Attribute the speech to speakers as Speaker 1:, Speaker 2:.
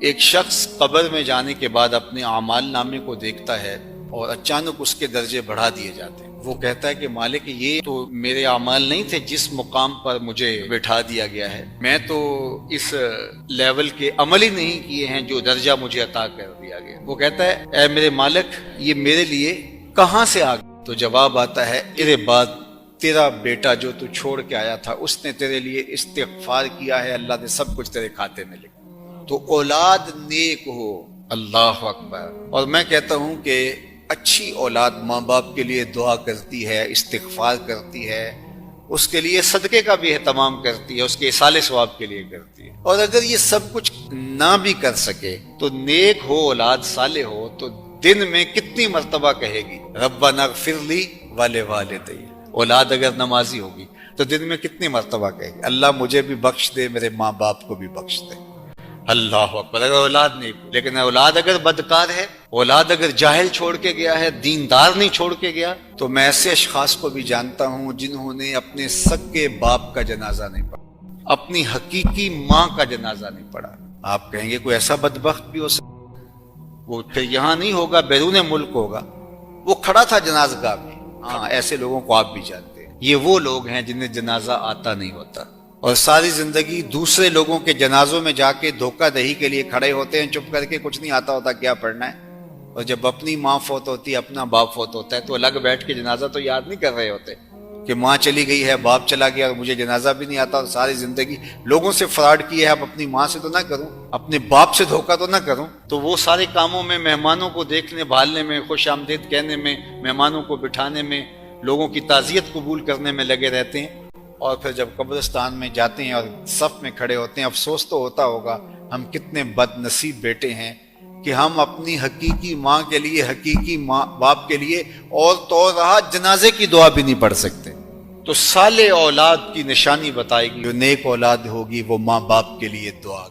Speaker 1: ایک شخص قبر میں جانے کے بعد اپنے اعمال نامے کو دیکھتا ہے اور اچانک اس کے درجے بڑھا دیے جاتے ہیں۔ وہ کہتا ہے کہ مالک یہ تو میرے اعمال نہیں تھے جس مقام پر مجھے بٹھا دیا گیا ہے، میں تو اس لیول کے عمل ہی نہیں کیے ہیں جو درجہ مجھے عطا کر دیا گیا۔ وہ کہتا ہے اے میرے مالک یہ میرے لیے کہاں سے آ گیا؟ تو جواب آتا ہے میرے بعد تیرا بیٹا جو تو چھوڑ کے آیا تھا اس نے تیرے لیے استغفار کیا ہے، اللہ نے سب کچھ تیرے کھاتے میں لکھا۔ تو اولاد نیک ہو، اللہ اکبر۔ اور میں کہتا ہوں کہ اچھی اولاد ماں باپ کے لیے دعا کرتی ہے، استغفار کرتی ہے، اس کے لیے صدقے کا بھی اہتمام کرتی ہے، اس کے ایصال ثواب کے لیے کرتی ہے۔ اور اگر یہ سب کچھ نہ بھی کر سکے تو نیک ہو، اولاد صالح ہو، تو دن میں کتنی مرتبہ کہے گی ربنا اغفر لی ولوالدی۔ اولاد اگر نمازی ہوگی تو دن میں کتنی مرتبہ کہے گی اللہ مجھے بھی بخش دے، میرے ماں باپ کو بھی بخش دے۔ اللہ اکبر، اگر اولاد نہیں، لیکن اولاد اگر بدکار ہے، اولاد اگر جاہل چھوڑ کے گیا ہے، دیندار نہیں چھوڑ کے گیا، تو میں ایسے اشخاص کو بھی جانتا ہوں جنہوں نے اپنے سگے باپ کا جنازہ نہیں پڑھا، اپنی حقیقی ماں کا جنازہ نہیں پڑھا۔ آپ کہیں گے کوئی ایسا بدبخت بھی ہو سکتا، وہ پھر یہاں نہیں ہوگا، بیرون ملک ہوگا، وہ کھڑا تھا جنازہ گاہ میں۔ ہاں، ایسے لوگوں کو آپ بھی جانتے ہیں۔ یہ وہ لوگ ہیں جنہیں جنازہ آتا نہیں ہوتا اور ساری زندگی دوسرے لوگوں کے جنازوں میں جا کے دھوکہ دہی کے لیے کھڑے ہوتے ہیں، چپ کر کے کچھ نہیں آتا ہوتا کیا پڑھنا ہے، اور جب اپنی ماں فوت ہوتی ہے، اپنا باپ فوت ہوتا ہے، تو الگ بیٹھ کے جنازہ تو یاد نہیں کر رہے ہوتے کہ ماں چلی گئی ہے، باپ چلا گیا اور مجھے جنازہ بھی نہیں آتا، اور ساری زندگی لوگوں سے فراڈ کیا ہے، اب اپنی ماں سے تو نہ کروں، اپنے باپ سے دھوکہ تو نہ کروں۔ تو وہ سارے کاموں میں، مہمانوں کو دیکھنے بھالنے میں، خوش آمدید کہنے میں، مہمانوں کو بٹھانے میں، لوگوں کی تعزیت قبول کرنے میں لگے رہتے ہیں، اور پھر جب قبرستان میں جاتے ہیں اور صف میں کھڑے ہوتے ہیں، افسوس تو ہوتا ہوگا ہم کتنے بد نصیب بیٹے ہیں کہ ہم اپنی حقیقی ماں کے لیے، حقیقی ماں باپ کے لیے، اور تو رہا جنازے کی دعا بھی نہیں پڑھ سکتے۔ تو صالح اولاد کی نشانی بتائے گی، جو نیک اولاد ہوگی وہ ماں باپ کے لیے دعا